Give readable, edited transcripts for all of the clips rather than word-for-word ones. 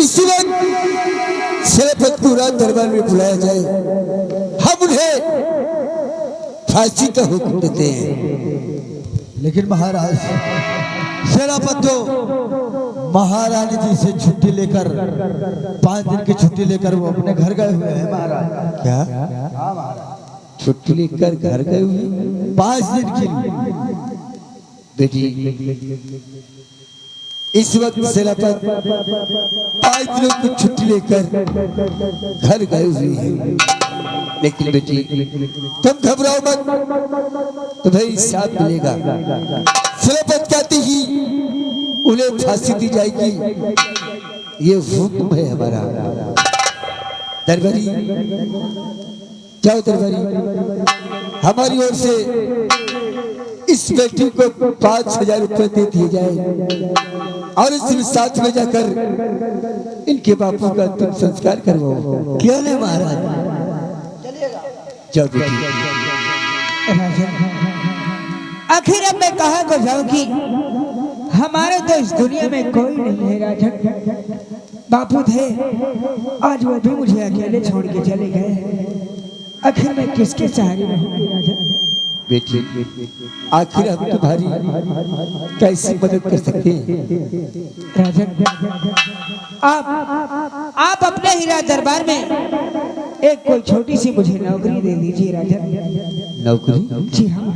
इसी वक्त शरफतपुरा दरबार में बुलाया जाए, हम उन्हें फांसी का हुक्म देते हैं। लेकिन महाराज शराफत तो महारानी जी से छुट्टी लेकर 5 दिन की छुट्टी लेकर वो अपने घर गए हुए हैं महाराज। क्या छुट्टी लेकर घर गए हुए 5 दिन की? बेटी इस वक्त शराफत 5 दिनों की छुट्टी लेकर घर गए हुए हैं। लेकिन बेटी तुम घबराओ मत, तुम्हें इंसाफ मिलेगा। शराफत कहती ही उन्हें फांसी दी जाएगी, ये हुक्म है हमारा। दरबारी जाओ, दरबारी हमारी ओर से इस बेटी को 5000 रुपए दे दिए जाए और इसमें साथ में जाकर इनके बापू का तुम संस्कार करवाओ। क्यों नहीं महाराज? जाओ बेटी। आखिर अब मैं कहाँ को जाऊं कि हमारे तो इस दुनिया में कोई नहीं है राजन। बापू थे, आज वो भी मुझे अकेले छोड़ के चले गए। आखिर मैं किसके सहारे रहूंगी राजन? बेटी आखिर हम तुम्हारी कैसी मदद कर सकते हैं? राजन आप अपने हीरा दरबार में एक कोई छोटी सी मुझे नौकरी दे दीजिए राजन। नौकरी? जी हाँ।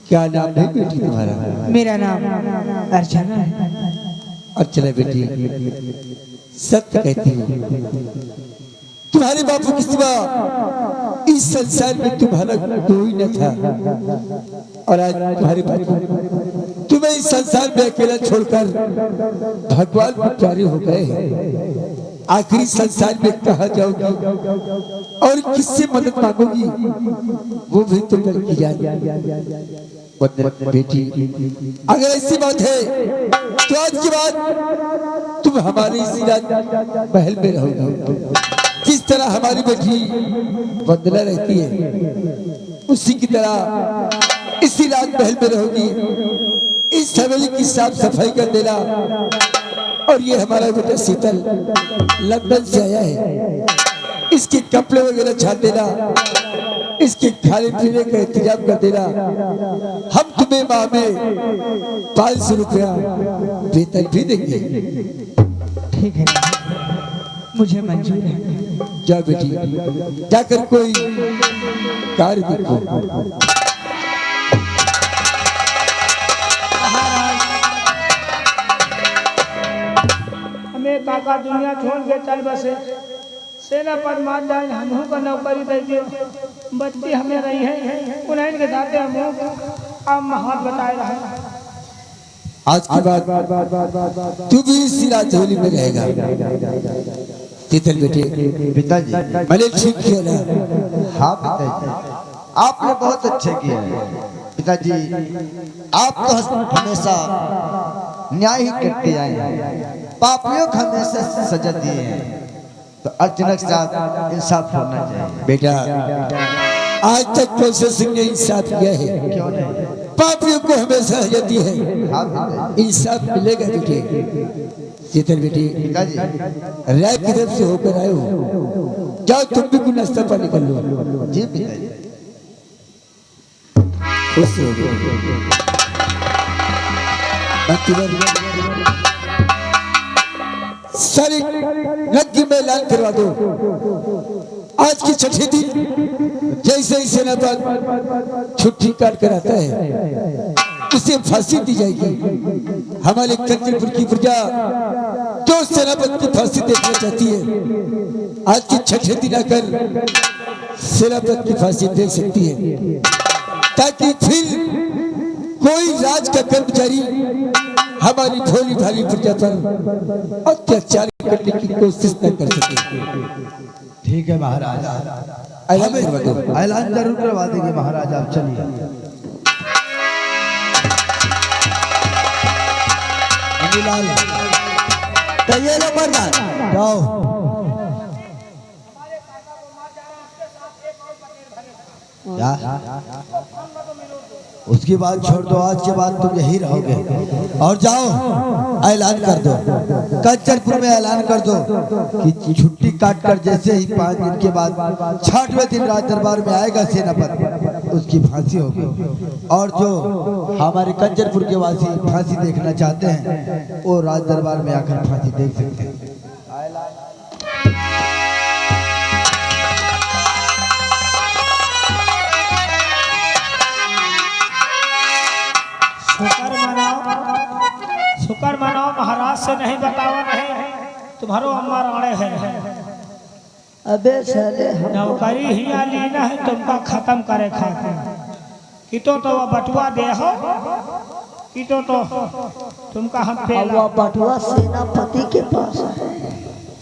क्या नाम है बेटी तुम्हारा? मेरा नाम अर्चना है। अर्चना बेटी सत्य कहती हूँ, तुम्हारे बापू के सिवा इस संसार में तुम्हारा कोई न था और आज तुम्हारे बापू तुम्हें इस संसार में अकेला छोड़कर भगवान को प्यारे हो गए हैं। आखिरी संसार में कहाँ जाओगी और किससे मदद मांगोगी, वो भी तुम की जान। बेटी अगर ऐसी बात है तो आज के बाद तुम हमारी इसी रात महल में रहोगी। जिस तरह हमारी बेटी वंदना रहती है उसी की तरह इसी रात महल में रहोगी। इस हवेली की साफ सफाई कर देना और ये हमारा बेटा शीतल लंदन से आया है, इसके कपड़े वगैरह छाट देना, इसके खाने पीने का इंतजाम कर देना। हम तुम्हें माह में 500 रुपया वेतन भी देंगे। ठीक है, मुझे मंजूर है। जा बेटी, जाकर कोई कार्य देखो। हमें काका दुनिया छोड़ के चल बसे, सेना पर मार जाए, हम को नौकरी दे दिए, बच्ची हमें रही है उन्हें के साथ हम हाथ बताए रहे। आज के बाद तू भी इसी राजौली में रहेगा। शीतल बेटे, पिताजी मैंने ठीक किया ना? हाँ पिताजी, आपने बहुत अच्छे किया है। पिताजी आप तो हमेशा न्याय ही करते आए हैं, पापियों को हमेशा सजा दिए हैं, तो अर्चना के साथ इंसाफ होना चाहिए। बेटा आज तक प्रोसेसिंग ने इंसाफ किया है, क्यों नहीं? पापियों को हमेशा सजा दी है, इंसाफ मिलेगा बेटे। शीतल बेटी पिताजी राय की तरफ से होकर आए हो, जाओ तुम भी कुछ नाश्ता पानी कर लो। जी पिताजी। खुश हो गए। सारी नक्की में ऐलान करवा दो। आज की छठी दिन जैसे ही सेनापति छुट्टी काट कर आता है उसे फांसी दी जाएगी। हमारे कंचनपुर की प्रजा जो सेनापति की फांसी देखना चाहती है आज की छठे दिन आकर सेनापति की फांसी देख सकती है, ताकि फिर कोई राज का कर्मचारी हमारी भोली भाली प्रजा पर अत्याचार करने की कोशिश न कर सके। ठीक है महाराज, ऐलान जरूर करवा देंगे महाराज, आप चलिए। जाओ। उसकी बात छोड़ दो, आज के बाद तुम यही रहोगे और जाओ ऐलान कर दो, कंचनपुर में ऐलान कर दो कि छुट्टी काट कर जैसे ही 5 दिन के बाद 6वें दिन राज दरबार में आएगा सेनापति, उसकी फांसी होगी। और जो हमारे कंचनपुर के वासी फांसी देखना चाहते हैं वो राज दरबार में आकर फांसी देख सकते हैं। शुक्र मनाओ महाराज से नहीं बतावा नहीं, तुम्हारो अम्मा राणे है। अबे साले नौकरी ही लीना है तुमका खत्म करे खाते, कितो तो वह बटुआ दे हो, कितो तो तुमका हम पे वो बटुआ सेनापति के पास है।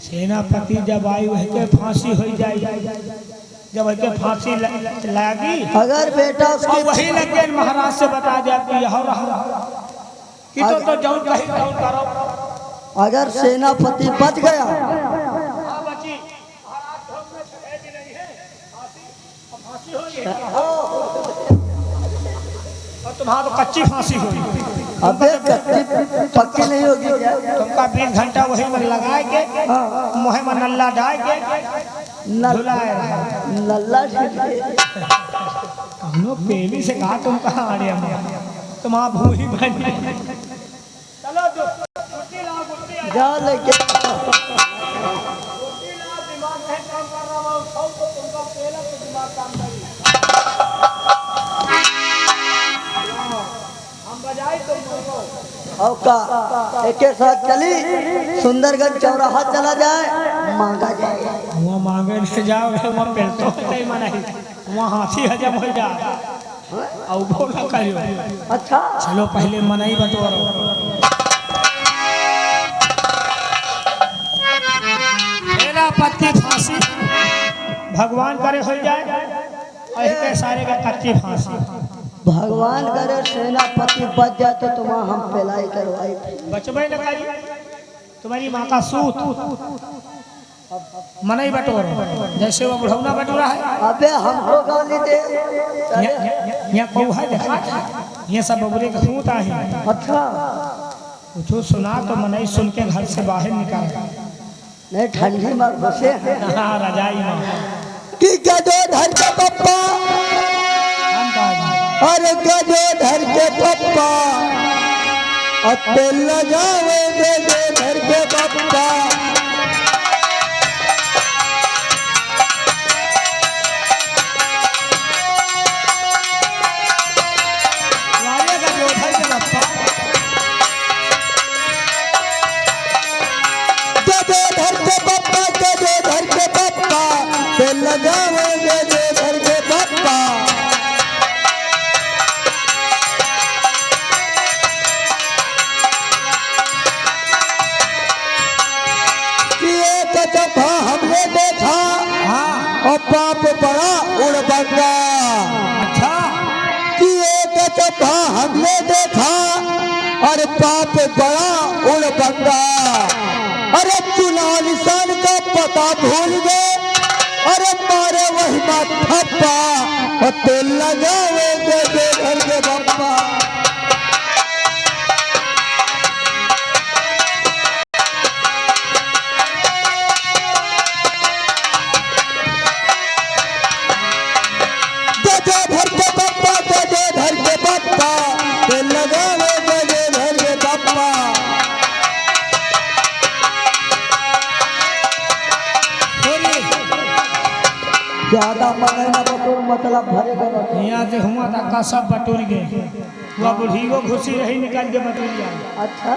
सेनापति जब आयु है के फांसी हो जाए, जब के फांसी लगी अगर बेटा उसकी वही लगे महाराज से बता दिया कि यह रहा, कितो तो जाऊं कहीं जाऊं करो। अगर सेनापति बच गया और तुम्हारा तो कच्ची फांसी होगी। अबे कच्ची पक्की नहीं होगी क्या? तुमका 20 घंटा वही में लगाए के मुँह में नल्ला डाल के नल्ला हम लोग पहली से कहा तुम कहाँ आ रहे हैं, तुम्हारा भूही बन चलो जा लेके एक साथ चली सुंदरगंज चौराहा चला जाए, मांगा जाए। वहाँ मांगे नहीं जाओ, वहाँ पेलतो नहीं मनाई, वहाँ हाथी हजम हो जाए और वो ना करियो। अच्छा चलो पहले मनाई बटोरो। मेरा पति फांसी भगवान करे हो जाए, ऐसे सारे का कच्ची फांसी। भगवान करे सेनापति बच जाए तो तुम्हारा हम पेलाई करवाई। बचबे न करी, तुम्हारी माँ का सूत मनई बटोर जैसे वो बुढ़ौना बटोरा है। अबे हमको गाली दे। यहाँ कौ है देखा, ये सब बबुरे का सूत है। अच्छा कुछ सुना तो मनई सुन के घर से बाहर निकाल, नहीं ठंडी में घुसे हाँ रजाई में कि गदोधर के पप्पा, अरे गदोधर के पप्पा और तेल लगावे गदोधर के पप्पा। हमने देखा और पाप बड़ा उड़बंगा। अच्छा कि एक चप्पा हमने देखा और पाप बड़ा उड़बंगा। अरे चुनाव निशान का पता भूल गए, अरे मारे वही बात ठप्पा और तेल लगावे घर के बप्पा। ज्यादा मने ना बटोर मतलब भरेगा। यहाँ से हुआ था का सब बटोर गए, वह बुढ़ी को घुसी रही निकाल के बटोर लिया। अच्छा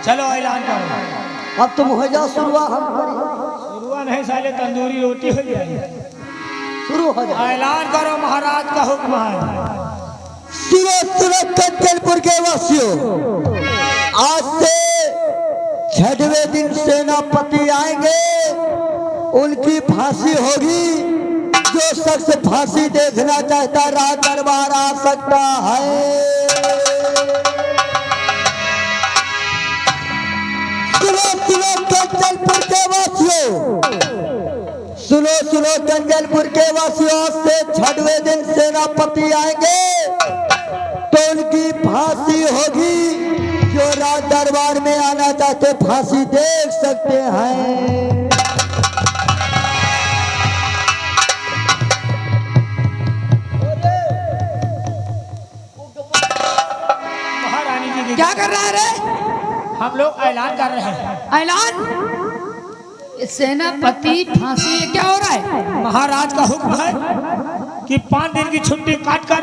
चलो ऐलान करो, अब तुम हो जाओ शुरुआ, हम शुरुआ नहीं साले तंदूरी रोटी हो जाएगी। शुरू हो जाओ, ऐलान करो, महाराज का हुक्म है। सुनो कंचनपुर के वासियों, आज से 6वें दिन सेनापति आएंगे, उनकी फांसी होगी। जो शख्स फांसी देखना चाहता राज दरबार आ सकता है। सुनो कंचनपुर के वासियों, सुनो कंचनपुर के वासियों, से 6वें दिन सेनापति आएंगे तो उनकी फांसी होगी। जो राज दरबार में आना चाहते फांसी देख सकते हैं। महारानी जी क्या कर रहा है रे? हम लोग ऐलान कर रहे हैं। ऐलान? सेनापति फांसी, ये क्या हो रहा है? महाराज का हुक्म है कि 5 दिन की छुट्टी काट कर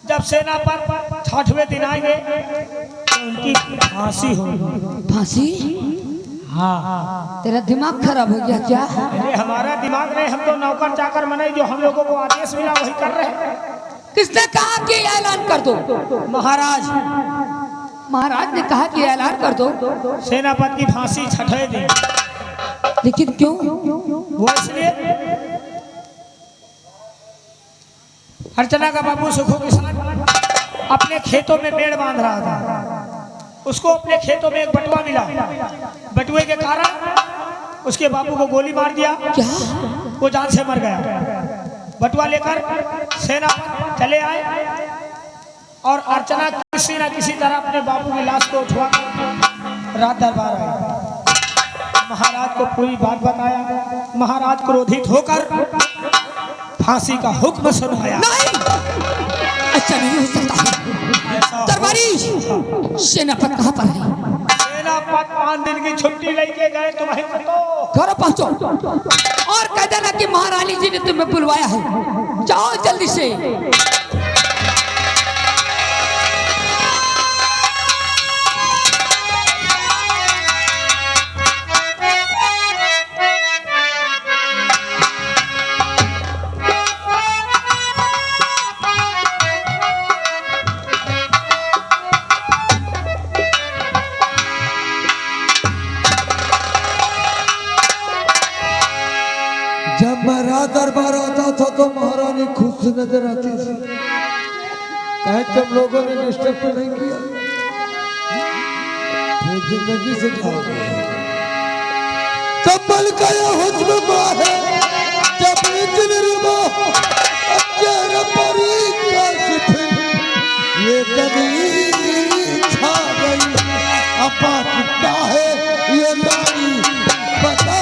जब सेना पर 6वें दिन आएंगे तो उनकी फांसी होगी। फांसी? हाँ। तेरा दिमाग खराब हो गया क्या? अरे हमारा दिमाग नहीं, हम तो नौकर चाकर मनाई, जो हम लोगों को आदेश मिला वही कर रहे हैं। किसने कहा कि ऐलान कर दो? महाराज महाराज ने कहा कि ऐलान कर दो। सेनापति की फांसी 6वें दिन। लेकिन क्यों? वो इसलिए अर्चना का बाबू सुखो किसान अपने खेतों में पेड़ बांध रहा था। उसको अपने खेतों में एक बटुआ मिला। बटुए के कारण उसके बाबू को गोली मार दिया। क्या? वो जान से मर गया। बटुआ लेकर सेना चले आए और अर्चना किसी न किसी तरह अपने बाबू की लाश को उठवा रात दरबार आए। महाराज को पूरी बात बताया। महाराज क्रोधित होकर फांसी का हुक्म सुनाया। नहीं, अच्छा नहीं हो सकता। दरबारी, सेनापति कहाँ पर है? सेनापति 5 दिन की छुट्टी लेके गए। तुम्हें घर पहुंचो और कह देना कि महारानी जी ने तुम्हें बुलवाया है। जाओ जल्दी से। जब महाराज दरबार आता था तो महारानी खुश नजर आती थी। कहे तुम लोगों ने डिस्टर्ब नहीं किया, फिर जिंदगी से जाओगे। कमल का यह हुस्न है जब इतने रुबा चेहरे पर ये कभी छा गई। अपा कितना है ये रानी बताओ।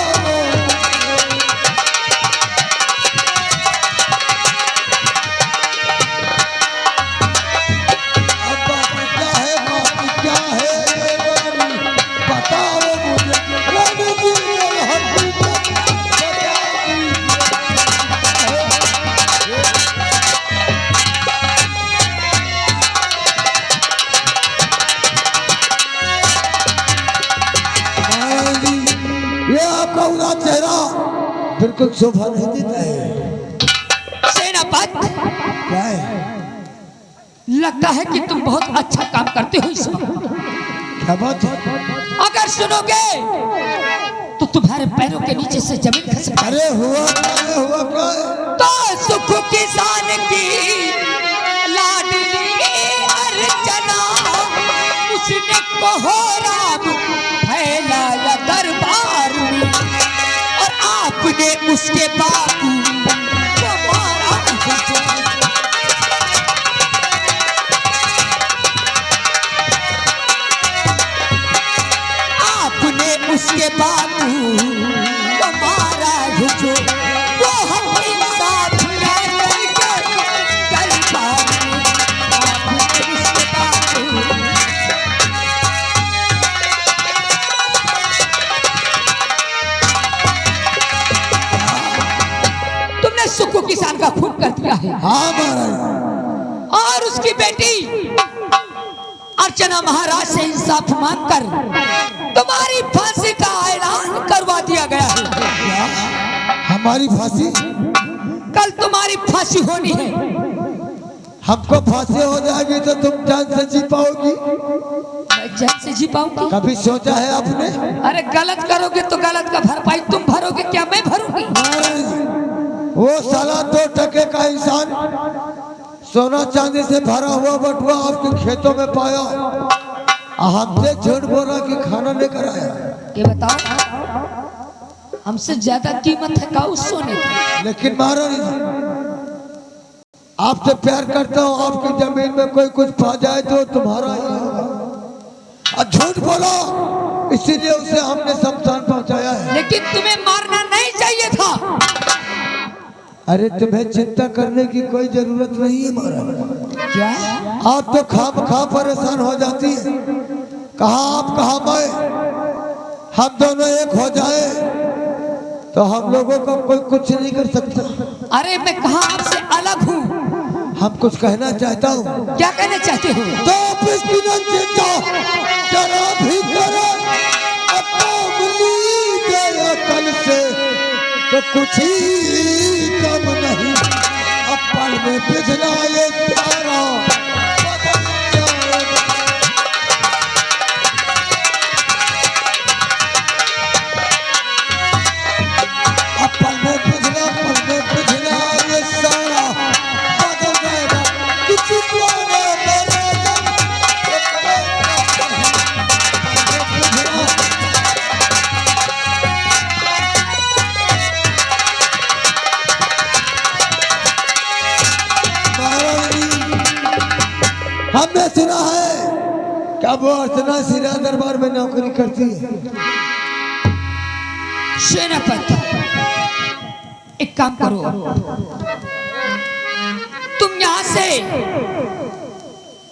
बिल्कुल शोभा नहीं देता है। सेनापति, क्या है? लगता है कि तुम बहुत अच्छा काम करते हो इस वक्त। क्या बात है? अगर सुनोगे तो तुम्हारे पैरों के नीचे से जमीन खसक। अरे हुआ क्या है? तो सुख किसान की लाडली अर्चना, उसने कोहराम फैलाया दरबार में और आपने उसके बाबू को मारा। आपने उसके बाबू को मारा जो वो हम इंसाफ लेकर के दरबार में। आपने उसके बाबू सुखू किसान का खून कर दिया है। हाँ महाराज। और उसकी बेटी अर्चना महाराज से इंसाफ मांगकर तुम्हारी फांसी का ऐलान करवा दिया गया है। हमारी फांसी? कल तुम्हारी फांसी होनी है। हमको फांसी हो जाएगी तो तुम जान से जी पाओगी? मैं जान से जी पाऊंगी? कभी सोचा है आपने? अरे गलत करोगे तो गलत का भरपाई तुम भरोगे, क्या मैं भरूंगी? वो साला 2 टके का इंसान सोना चांदी से भरा हुआ बटुआ आपके खेतों में पाया, हमसे झूठ बोला कि खाना लेकर आया। ये बताओ, हमसे ज्यादा कीमत है का उस सोने की? लेकिन महारानी आपसे प्यार करता हूँ, आपकी जमीन में कोई कुछ पा जाए तो तुम्हारा ही होगा। और झूठ बोला, इसीलिए उसे हमने शमशान पहुंचाया है। लेकिन तुम्हें मारना नहीं चाहिए था। अरे तुम्हें चिंता करने की कोई जरूरत नहीं है महाराज। क्या? आप तो खाम परेशान हो जाती है, कहाँ आप कहाँ मैं, हम दोनों एक हो जाए तो हम लोगों का कोई कुछ नहीं कर सकता। अरे मैं कहाँ आपसे अलग हूँ। हम कुछ कहना चाहता हूँ। क्या कहना चाहते हो? तो इसकी न चिंता जरा भी करे, कल से तो कुछ ही कम नहीं, अपन में पिछला ये तारा बदल जाएगा। अपन में पिछला ये सारा बदल जाएगा। किसी को न डरेगा, हमने सुना है क्या वो अर्चना सिरा दरबार में नौकरी करती है। सेनापति, एक काम करो, तुम यहाँ से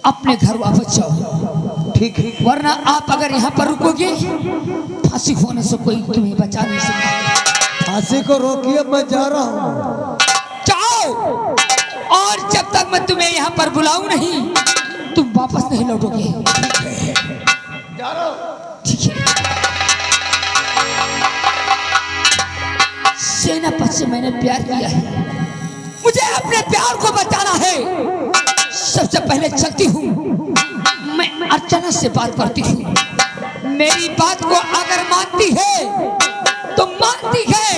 अपने घर वापस जाओ। ठीक है, वरना आप अगर यहाँ पर रुकोगे, फांसी होने से कोई तुम्हें बचा नहीं सकता। फांसी को रोकिए, मैं जा रहा हूँ। जाओ, और जब तक मैं तुम्हें यहाँ पर बुलाऊं नहीं, तुम वापस नहीं लौटोगे। ठीक है। सेनापति से मैंने प्यार किया है, मुझे अपने प्यार को बचाना है। सबसे पहले चलती हूँ, मैं अर्चना से बात करती हूँ। मेरी बात को अगर मानती है तो मानती है,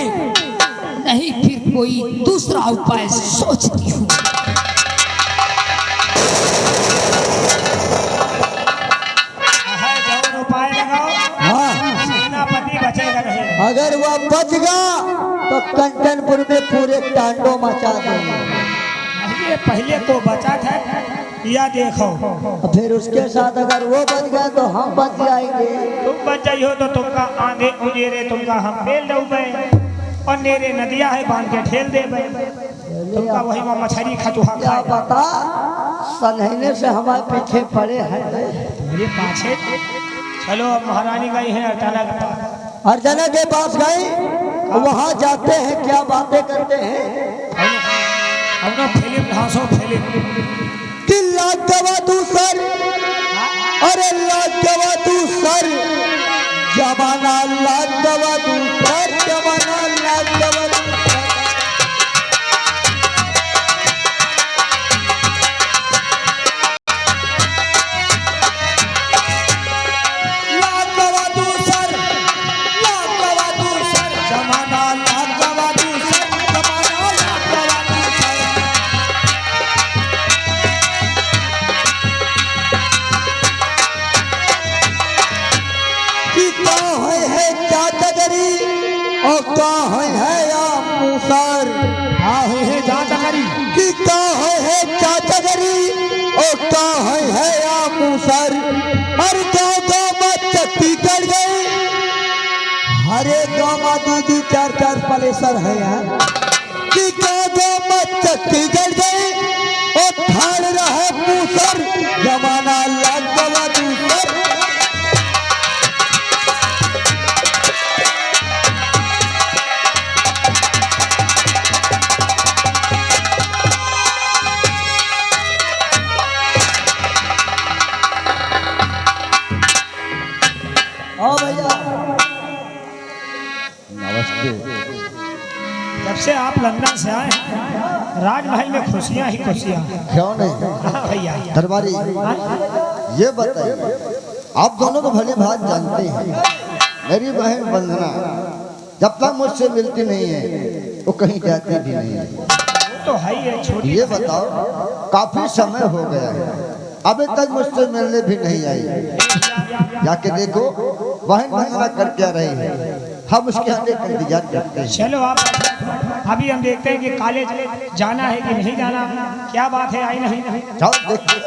नहीं फिर कोई दूसरा उपाय सोचती हूँ। उपाय लगाओ, हाँ, सेनापति बचेगा नहीं। अगर वह बच गया तो कंचनपुर में पूरे तांडव मचा देंगे। ये पहले को बचा था, या देखो फिर उसके साथ अगर वो बच गया तो हम बच जाएंगे। तुम बच जाइयो तो तुमका आंधे उजेरे तुमका हम फेल दे, और नेरे नदिया है बांध के ठेल दे, तुमका वही वहाँ मछली खचुहा क्या खाए। पता सनहने से हमारे पीछे पड़े हैं। मेरे पाछे चलो, अब महारानी गई है अर्चना के पास। अर्चना के पास गए, वहाँ जाते हैं, क्या बातें करते हैं। अपना फिल्म ढांसो, फिल्म लाख गवा दूसर, अरे लाख गवा दूसर, जमाना लाख गवा दूसर, जमाना लाख गवा दूसर। लाख गवा दूसर, लाख गवा दूसर, जमाना लाख गवा दूसर, जमाना लाख गवा दूसर। कि कहाँ है चाचगरी और कहाँ है या मूसर। हाँ है जांच करी, कि कहाँ है चाचगरी और कहाँ है या मूसर। हर गाँव गाँव में चक्की कट गई, हरे गाँव में दो चार चार पलेसर है यार। कि गाँव गाँव में चक्की कट गई और ठाड़ रहे मूसर, जमाना लाख गवा दूसर। हाँ भैया, नमस्ते। जब से आप लंदन से आए राजमहल में खुशियां ही खुशियां। क्यों नहीं हाँ भैया, दरबारी, ये बताइए, आप दोनों तो भली बात जानते हैं, मेरी बहन वंदना जब तक मुझसे मिलती नहीं है वो कहीं जाती भी नहीं है। वो तो है ही है, छोटी ये बताओ, काफी समय हो गया है, अभी तक मुझसे मिलने भी नहीं आई। जाके देखो बहन वंदना कर क्या रही है, हम उसके आने का इंतजार करते हैं। चलो आप, अभी हम देखते हैं कि कॉलेज जाना है कि नहीं जाना, क्या बात है, आई नहीं। जाओ देखिए।